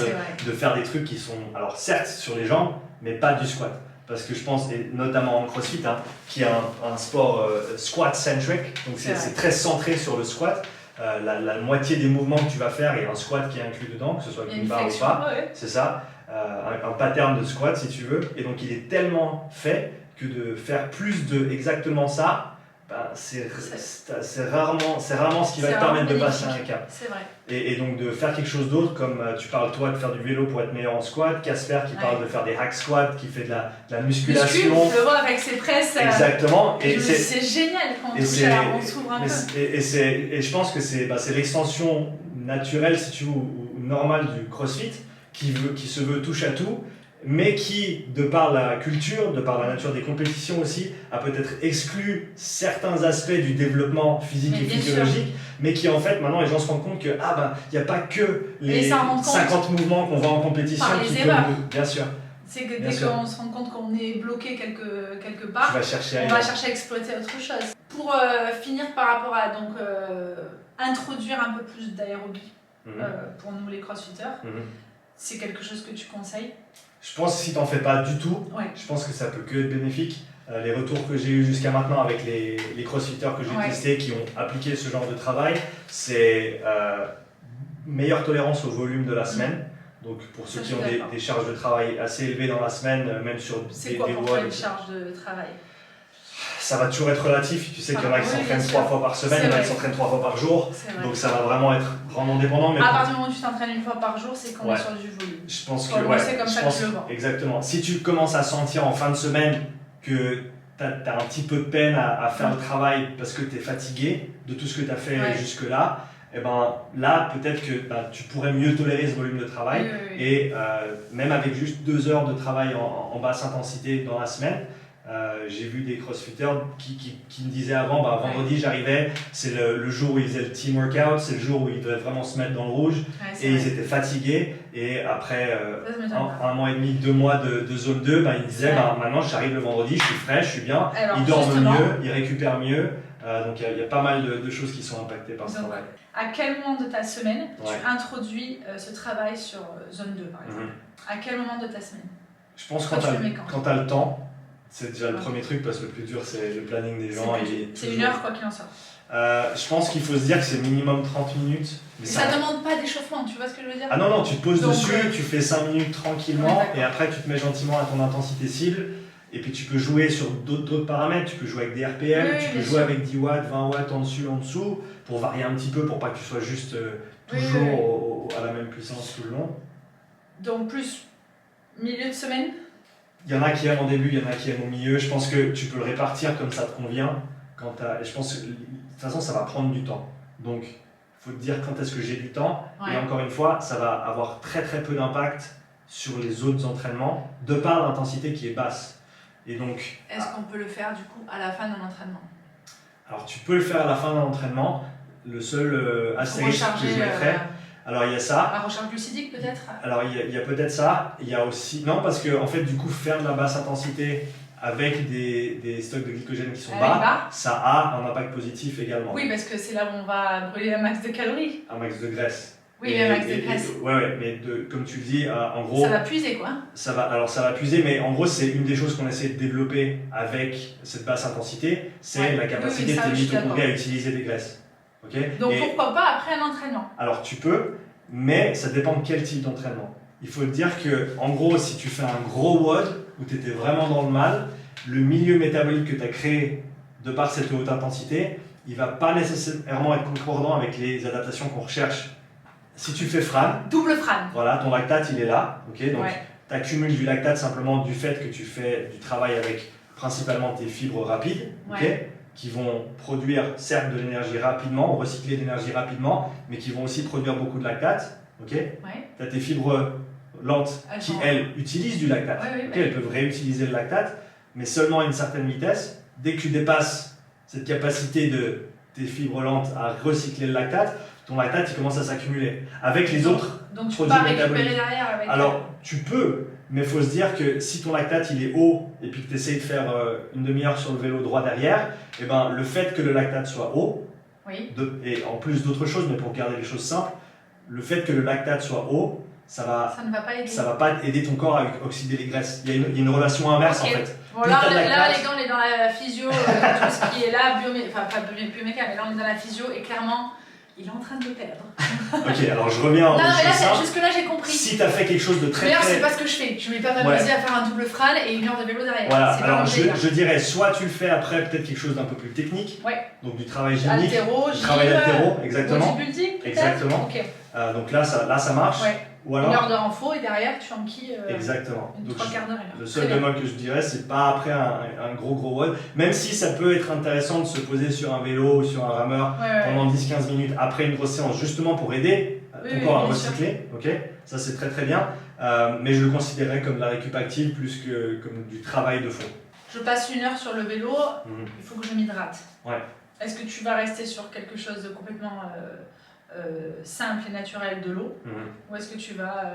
de faire des trucs qui sont, alors certes sur les jambes, mais pas du squat. Parce que je pense, et notamment en CrossFit, qui est un sport squat-centric, donc c'est très centré sur le squat. La moitié des mouvements que tu vas faire, il y a un squat qui est inclus dedans, que ce soit avec une barre ou pas, c'est ça, un pattern de squat si tu veux. Et donc il est tellement fait que de faire plus de exactement ça, ben, c'est rarement ce qui va te permettre de passer un cap. C'est vrai. Et donc de faire quelque chose d'autre, comme tu parles toi de faire du vélo pour être meilleur en squat, Casper qui parle de faire des hack squats, qui fait de la musculation. On le voit avec ses presses. Exactement. Et c'est génial quand on s'ouvre un peu. Et je pense que c'est l'extension naturelle, si tu veux, ou normale du CrossFit, qui se veut touche à tout, mais qui, de par la culture, de par la nature des compétitions aussi, a peut-être exclu certains aspects du développement physique et physiologique, mais qui en fait, maintenant les gens se rendent compte que il n'y a pas que les 50 mouvements qu'on voit en compétition qui peuvent nous... Bien sûr. C'est que dès qu'on se rend compte qu'on est bloqué quelque part, on va chercher à exploiter autre chose. Pour finir par rapport à introduire un peu plus d'aérobie pour nous les crossfitters, c'est quelque chose que tu conseilles? Je pense que si tu n'en fais pas du tout, je pense que ça peut que être bénéfique. Les retours que j'ai eu jusqu'à maintenant avec les crossfitters que j'ai testés qui ont appliqué ce genre de travail, c'est meilleure tolérance au volume de la semaine. Donc pour ceux qui ont des charges de travail assez élevées dans la semaine, même sur c'est quoi pour toi une charge de travail? Ça va toujours être relatif, tu sais qu'il y en a qui s'entraînent 3 fois par semaine, il y en a qui s'entraînent 3 fois par jour, donc ça va vraiment être vraiment dépendant. Mais à partir du moment où tu t'entraînes une fois par jour, c'est qu'on est sur du volume. Je pense que c'est comme ça que je le vois. Exactement. Si tu commences à sentir en fin de semaine que tu as un petit peu de peine à faire le travail parce que tu es fatigué de tout ce que tu as fait jusque-là, et ben là peut-être que tu pourrais mieux tolérer ce volume de travail et même avec juste 2 heures de travail en basse intensité dans la semaine. J'ai vu des crossfitters qui me disaient avant, vendredi j'arrivais, c'est le jour où ils faisaient le team workout, c'est le jour où ils devaient vraiment se mettre dans le rouge et ils étaient fatigués et après un mois et demi, 2 mois de zone 2, ils me disaient maintenant j'arrive le vendredi, je suis frais, je suis bien, ils dorment mieux, ils récupèrent mieux, donc il y a pas mal de choses qui sont impactées par ce travail. À quel moment de ta semaine tu introduis ce travail sur zone 2 par exemple? À quel moment de ta semaine? Je pense quand tu as le temps. C'est déjà le premier truc parce que le plus dur c'est le planning des gens. C'est 1 heure quoi qu'il en soit. Je pense qu'il faut se dire que c'est minimum 30 minutes. Mais ça demande pas d'échauffement, tu vois ce que je veux dire? Ah non, tu te poses dessus, tu fais 5 minutes tranquillement et après tu te mets gentiment à ton intensité cible Et puis tu peux jouer sur d'autres paramètres, tu peux jouer avec des RPM, Oui, tu bien peux sûr. jouer avec 10 watts, 20 watts en dessous, pour varier un petit peu, pour pas que tu sois juste toujours Oui. à la même puissance tout le long. Donc plus milieu de semaine. Il y en a qui aiment en début, il y en a qui aiment au milieu. Je pense que tu peux le répartir comme ça te convient. Et je pense que de toute façon, ça va prendre du temps. Donc, il faut te dire quand est-ce que j'ai du temps. Ouais. Et encore une fois, ça va avoir très très peu d'impact sur les autres entraînements, de par l'intensité qui est basse. Et donc, Est-ce qu'on peut le faire du coup à la fin d'un entraînement? alors tu peux le faire à la fin d'un entraînement. Le seul astérisque que je mettrais, alors il y a ça. la recharge glucidique peut-être. Alors il y a peut-être ça, il y a aussi... Non, parce que en fait du coup faire de la basse intensité avec des stocks de glycogène qui sont bas, ça a un impact positif également. Oui, parce que c'est là où on va brûler un max de calories. Un max de graisse. Oui, un max de graisse. Ouais, mais comme tu le dis, en gros... Ça va puiser quoi. Ça va puiser, mais en gros c'est une des choses qu'on essaie de développer avec cette basse intensité, c'est la capacité de tes mitochondries à utiliser des graisses. Okay. Donc pourquoi pas après un entraînement? Alors tu peux, mais ça dépend de quel type d'entraînement. Il faut te dire que, en gros, si tu fais un gros WOD où tu étais vraiment dans le mal, le milieu métabolique que tu as créé de par cette haute intensité, il ne va pas nécessairement être concordant avec les adaptations qu'on recherche. Si tu fais Fran, double Fran, voilà, ton lactate il est là, ok, donc ouais. tu accumules du lactate simplement du fait que tu fais du travail avec principalement tes fibres rapides, ok, Ouais. qui vont produire certes de l'énergie rapidement, recycler de l'énergie rapidement, mais qui vont aussi produire beaucoup de lactate. Okay. Ouais. Tu as tes fibres lentes qui, elles, utilisent du lactate. Ouais, Okay, elles peuvent réutiliser le lactate, mais seulement à une certaine vitesse. Dès que tu dépasses cette capacité de tes fibres lentes à recycler le lactate, ton lactate il commence à s'accumuler. Avec les autres donc tu peux produits pas récupérer métaboliques. derrière avec... Alors, tu peux, mais il faut se dire que si ton lactate il est haut et puis que tu essayes de faire une demi-heure sur le vélo droit derrière, et ben, le fait que le lactate soit haut, oui. et en plus d'autres choses, mais pour garder les choses simples, le fait que le lactate soit haut, ça ne va pas aider. Ça va pas aider ton corps à oxyder les graisses. Il y a une relation inverse okay. en fait. Bon, là, les gars, on est dans la physio, tout ce qui est là, enfin pas bioméca, mais là on est dans la physio et clairement, il est en train de le perdre. Ok, alors je reviens non, mais là, simple. jusque-là j'ai compris. Si tu as fait quelque chose de très... D'ailleurs, c'est pas ce que je fais. Je vais pas m'amuser à faire un double Fran et une heure de vélo derrière. Voilà, alors je dirais, soit tu le fais après peut-être quelque chose d'un peu plus technique, ouais. donc du travail gymnique, du travail d'haltéro, exactement. Bodybuilding, exactement. Okay. Donc là ça marche. Ouais. Ou alors, une heure de renfo et derrière tu enquilles exactement. Une 3 quarts d'heure. Le seul bémol que je dirais, c'est pas après un gros WOD, même si ça peut être intéressant de se poser sur un vélo ou sur un rameur pendant 10-15 minutes après une grosse séance, justement pour aider ton corps à recycler. Okay, ça c'est très très bien, mais je le considérerais comme de la récup active plus que comme du travail de fond. Je passe une heure sur le vélo, il faut que je m'hydrate. Ouais. Est-ce que tu vas rester sur quelque chose de complètement simple et naturel de l'eau, ou est-ce que tu vas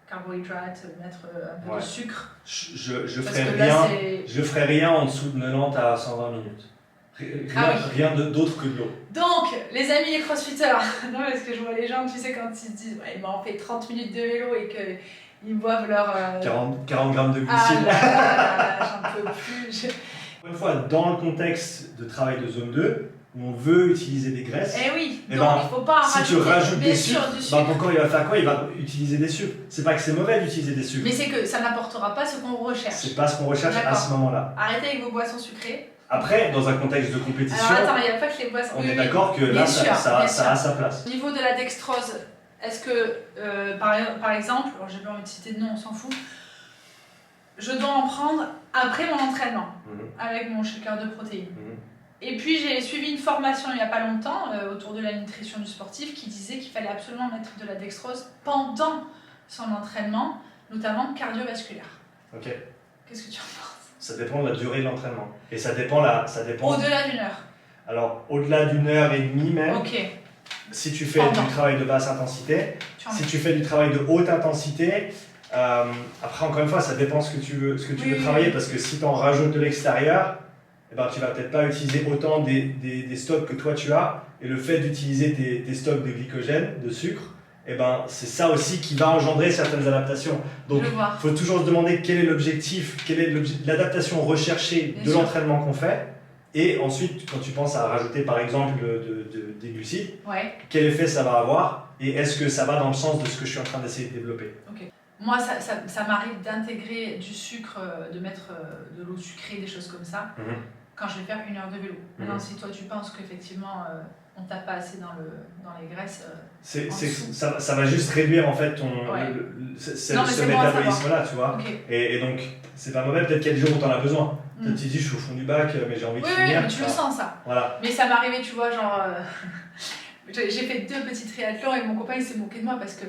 carbohydrates, mettre un peu de sucre? Je ferai rien en dessous de 90 à 120 minutes. Rien d'autre que de l'eau. Donc, les amis les crossfitters, non parce que je vois les gens, tu sais, quand ils se disent ouais, ils m'ont fait 30 minutes de vélo et qu'ils boivent leur... 40 grammes de glucides. Ah là, j'en peux plus. Une fois, dans le contexte de travail de zone 2, où on veut utiliser des graisses, eh oui, donc ben, il ne faut pas en si tu rajoutes des sucres, du ben, ton corps il va faire quoi? Il va utiliser des sucres. C'est pas que c'est mauvais d'utiliser des sucres. Mais c'est que ça n'apportera pas ce qu'on recherche. C'est pas ce qu'on recherche à ce moment-là. Arrêtez avec vos boissons sucrées. Après, dans un contexte de compétition, alors attends, il n'y a pas que les boissons. On est d'accord que là, ça a sa place. Au niveau de la dextrose, est-ce que, par exemple, alors j'ai pas envie de citer de nom, on s'en fout, je dois en prendre après mon entraînement, avec mon shaker de protéines. Et puis j'ai suivi une formation il n'y a pas longtemps autour de la nutrition du sportif qui disait qu'il fallait absolument mettre de la dextrose pendant son entraînement, notamment cardiovasculaire. Ok. Qu'est-ce que tu en penses? Ça dépend de la durée de l'entraînement. Et ça dépend... Au-delà d'une heure. Alors, au-delà d'une heure et demie même, si tu fais du travail de basse intensité, si tu fais du travail de haute intensité, après encore une fois, ça dépend ce que tu veux travailler, parce que si tu en rajoutes de l'extérieur, eh ben, tu vas peut-être pas utiliser autant des stocks que toi tu as, et le fait d'utiliser tes stocks de glycogène, de sucre, eh ben, c'est ça aussi qui va engendrer certaines adaptations. Donc il faut toujours se demander quel est l'objectif, quelle est l'adaptation recherchée de l'entraînement qu'on fait, et ensuite quand tu penses à rajouter par exemple des glucides, quel effet ça va avoir, et est-ce que ça va dans le sens de ce que je suis en train d'essayer de développer. moi, ça m'arrive d'intégrer du sucre, de mettre de l'eau sucrée, des choses comme ça, quand je vais faire 1 heure de vélo. Maintenant, si toi tu penses qu'effectivement on tape pas assez dans les graisses, ça va juste réduire en fait ce métabolisme-là, tu vois. Okay. Et donc, c'est pas mauvais, peut-être qu'il y a des jours où t'en as besoin. Peut-être tu dis, je suis au fond du bac, mais j'ai envie de finir. Oui, mais tu le sens ça. Voilà. Mais ça m'est arrivé, tu vois, genre... j'ai fait 2 petits triathlons et mon copain il s'est moqué de moi parce que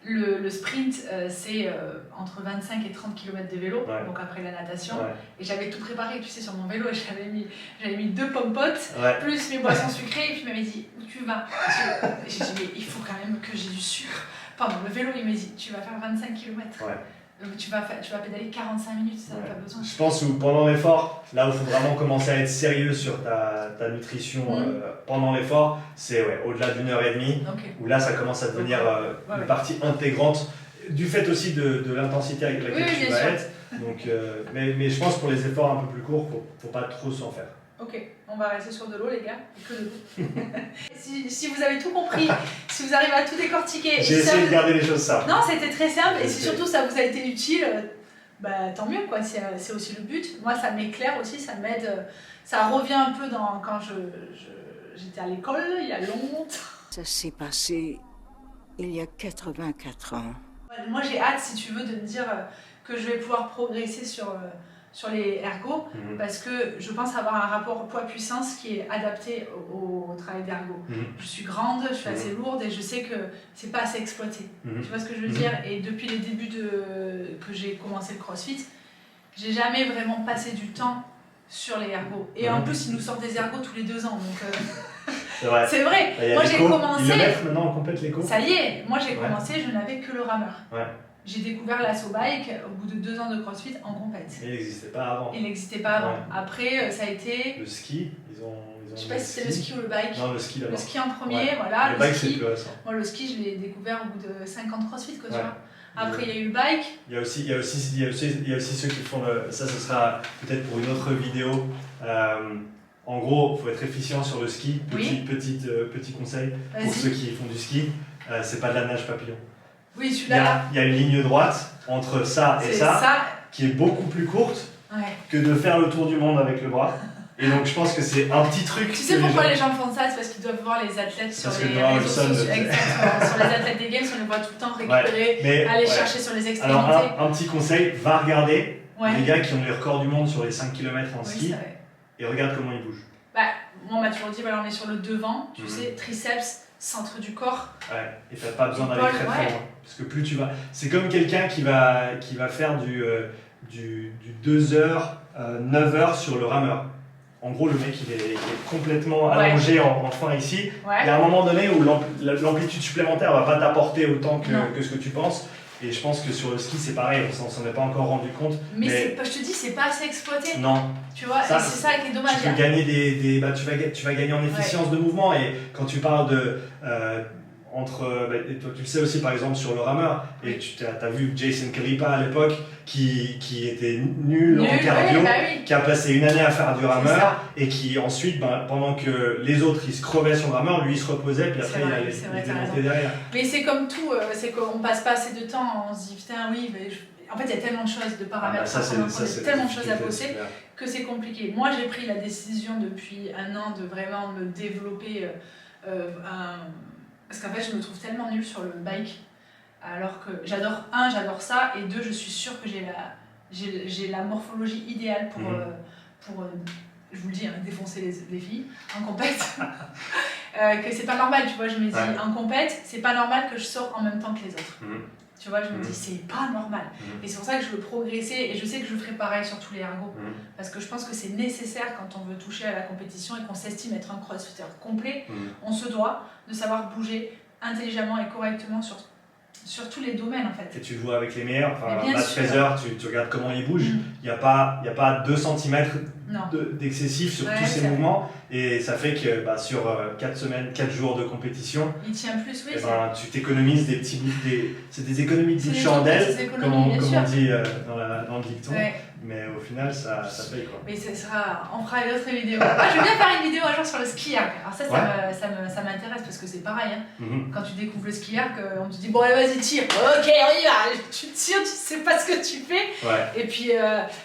le sprint, c'est entre 25 et 30 km de vélo, donc après la natation. Et j'avais tout préparé, tu sais, sur mon vélo. J'avais mis 2 pommes-potes, plus mes boissons sucrées. Et puis il m'avait dit, où tu vas? J'ai dit, mais il faut quand même que j'ai du sucre. Pendant le vélo, il m'a dit, tu vas faire 25 km. Tu vas pédaler 45 minutes, ça n'a pas besoin. Je pense que pendant l'effort, là où il faut vraiment commencer à être sérieux sur ta nutrition pendant l'effort, c'est au-delà d'1 heure et demie, où là ça commence à devenir une partie intégrante du fait aussi de l'intensité avec laquelle tu vas être. Donc, mais je pense que pour les efforts un peu plus courts, faut pas trop s'en faire. Ok, on va rester sur de l'eau les gars, et que de l'eau. si vous avez tout compris, si vous arrivez à tout décortiquer... J'ai essayé de garder les choses simples. Non, c'était très simple, et si surtout ça vous a été utile, tant mieux quoi, c'est aussi le but. Moi ça m'éclaire aussi, ça m'aide, ça revient un peu dans quand j'étais à l'école, il y a longtemps. Ça s'est passé il y a 84 ans. Moi j'ai hâte, si tu veux, de me dire que je vais pouvoir progresser sur les ergos, parce que je pense avoir un rapport poids-puissance qui est adapté au travail d'ergo. Je suis grande, je suis assez lourde et je sais que c'est pas assez exploité. Tu vois ce que je veux dire? Et depuis les débuts que j'ai commencé le CrossFit, j'ai jamais vraiment passé du temps sur les ergos. Et en plus, ils nous sortent des ergos tous les 2 ans. Donc, c'est vrai. Moi j'ai commencé. Ils le mettent maintenant en complète l'éco. Ça y est, moi j'ai commencé, je n'avais que le rameur. J'ai découvert l'assaut bike au bout de 2 ans de CrossFit en compète. Il n'existait pas avant. Il n'existait pas avant. Après, ça a été... Le ski, ils ont je sais pas si c'était le ski ou le bike. Non, le ski d'abord. Le ski en premier, voilà. Le bike, c'est plus récent. Moi, le ski, je l'ai découvert au bout de 5 ans de CrossFit, quoi, tu vois. Après, il y a eu le bike. Il y a aussi ceux qui font le... Ça, ce sera peut-être pour une autre vidéo. En gros, il faut être efficient sur le ski. Petit conseil pour ceux qui font du ski. C'est pas de la nage papillon. Oui, celui-là. Il y a une ligne droite entre ça et ça, qui est beaucoup plus courte que de faire le tour du monde avec le bras. Et donc je pense que c'est un petit truc. Tu sais pourquoi les gens font ça? C'est parce qu'ils doivent voir les athlètes sur les réseaux sociaux. Exactement. Sur les athlètes des games, on les voit tout le temps récupérer, aller chercher sur les extrémités. Alors un petit conseil, va regarder les gars qui ont les records du monde sur les 5 km en ski et regarde comment ils bougent. Moi on m'a toujours dit, voilà, on est sur le devant, tu sais, triceps, centre du corps. Et t'as pas besoin d'aller très très loin. Parce que plus tu vas... C'est comme quelqu'un qui va faire du 2h, 9h sur le rameur. En gros, le mec il est complètement allongé en fin ici. Il y a un moment donné où l'amplitude supplémentaire va pas t'apporter autant que ce que tu penses. Et je pense que sur le ski c'est pareil, on s'en est pas encore rendu compte. Mais je te dis, c'est pas assez exploité. Non. Tu vois, c'est ça qui est dommage. Tu peux gagner tu vas gagner en efficience de mouvement. Et quand tu parles de... toi, tu le sais aussi par exemple sur le rameur, et tu as vu Jason Kalipa à l'époque qui était nul en cardio, qui a passé 1 année à faire du rameur et qui ensuite, pendant que les autres ils se crevaient sur le rameur, lui il se reposait, puis après il était monté derrière. Mais c'est comme tout, c'est qu'on passe pas assez de temps, on se dit putain oui, mais en fait il y a tellement de choses, de paramètres, tellement de choses à bosser que c'est compliqué. Moi j'ai pris la décision depuis 1 an de vraiment me développer parce qu'en fait, je me trouve tellement nulle sur le bike, alors que j'adore ça, et 2, je suis sûre que j'ai la morphologie idéale pour je vous le dis, défoncer les filles en compète. Que c'est pas normal, tu vois, je me dis, en compète, c'est pas normal que je sorte en même temps que les autres. Tu vois, je me dis, c'est pas normal. Et c'est pour ça que je veux progresser, et je sais que je ferai pareil sur tous les ergos. Parce que je pense que c'est nécessaire quand on veut toucher à la compétition et qu'on s'estime être un crossfitter complet. On se doit de savoir bouger intelligemment et correctement sur tous les domaines en fait. Et tu joues avec les meilleurs, Matt Fraser, tu regardes comment il bouge, il n'y a pas 2 cm d'excessif sur tous ces mouvements, et ça fait que sur 4 jours de compétition, il tient plus, tu t'économises des petits bouts, c'est des économies de chandelle, comme on dit dans la dans le dicton, mais au final, ça paye quoi. Mais on fera une autre vidéo. Moi, je veux bien faire une vidéo un jour sur le ski arc. Alors ça m'intéresse parce que c'est pareil. Hein. Quand tu découvres le ski arc, on te dit bon, allez, vas-y, tire. Ok, on y va. Tu tires, tu sais pas ce que tu fais. Et puis,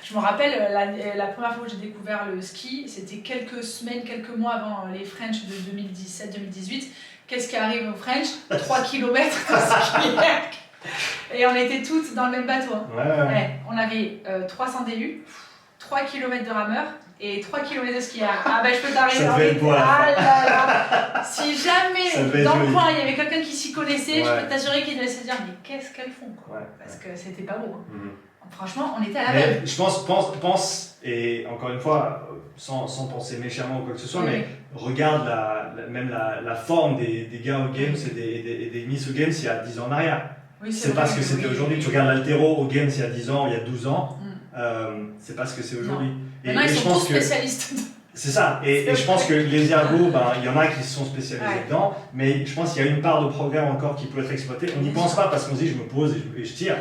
je me rappelle, la première fois que j'ai découvert le ski, c'était quelques semaines, quelques mois avant les French de 2017-2018. Qu'est-ce qui arrive aux French? 3 km de ski arc. Et on était toutes dans le même bateau. Hein. On avait 300 DU, 3 km de rameur et 3 km de ski arc. Ah ben je peux t'arriver. Ça devait être beau. Ah là là. Si jamais dans le coin il y avait quelqu'un qui s'y connaissait, je peux t'assurer qu'il devait se dire mais qu'est-ce qu'elles font quoi. Parce que c'était pas beau. Hein. Franchement, on était à la veille. Je pense, et encore une fois, sans penser méchamment ou quoi que ce soit, mais regarde même la forme des gars aux Games et des Miss aux Games il y a 10 ans en arrière. Oui, c'est pas ce que c'était aujourd'hui. Tu regardes l'haltéro aux Games il y a 10 ans, il y a 12 ans, c'est pas ce que c'est aujourd'hui. Maintenant, ils sont tous spécialistes. C'est ça, et je pense que les ergos, il y en a qui se sont spécialisés dedans, mais je pense qu'il y a une part de progrès encore qui peut être exploitée. On n'y pense pas parce qu'on se dit je me pose et je tire.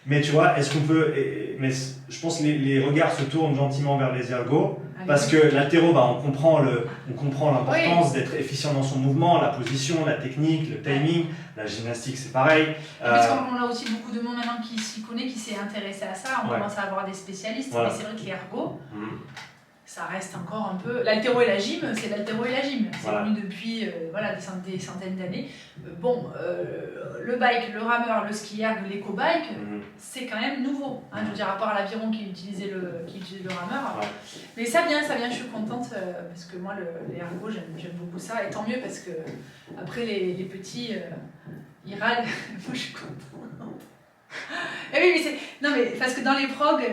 Mais tu vois, est-ce qu'on peut. Mais je pense que les regards se tournent gentiment vers les ergos, parce que l'haltéro, on comprend l'importance d'être efficient dans son mouvement, la position, la technique, le timing. La gymnastique, c'est pareil. Parce qu'on a aussi beaucoup de monde maintenant qui s'y connaît, qui s'est intéressé à ça. On commence à avoir des spécialistes, mais c'est vrai que l'ergo, ça reste encore un peu. L'haltéro et la gym, c'est l'haltéro et la gym. C'est venu depuis des centaines d'années. Le bike, le rameur, le ski erg, l'éco-bike, c'est quand même nouveau. Hein, je veux dire, à part l'aviron qui utilisait le rameur. Mais ça vient, je suis contente parce que moi, les ergos, j'aime beaucoup ça. Et tant mieux parce que après, les petits, ils râlent. Moi, je suis contente. Et oui, mais parce que dans les progs,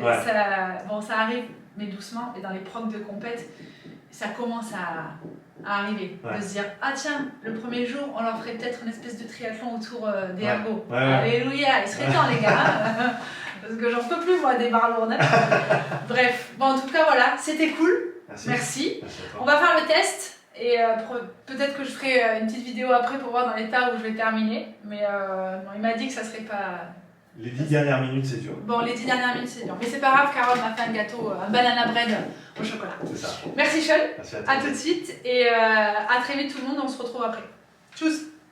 ça arrive. Mais doucement, et dans les progs de compète, ça commence à arriver. De se dire, ah tiens, le premier jour, on leur ferait peut-être une espèce de triathlon autour des ergos. Alléluia, il serait temps les gars, parce que j'en peux plus moi des barres lourdes. Bref, en tout cas voilà, c'était cool. Merci. On va faire le test, et peut-être que je ferai une petite vidéo après pour voir dans l'état où je vais terminer. Mais il m'a dit que ça serait pas... Les 10 dernières minutes, c'est dur. Bon, les 10 dernières minutes, c'est dur. Mais c'est pas grave, Carole m'a fait un gâteau, un banana bread au chocolat. C'est ça. Merci, Sean. Merci à toi. À tout de suite. Et à très vite, tout le monde. On se retrouve après. Tchuss.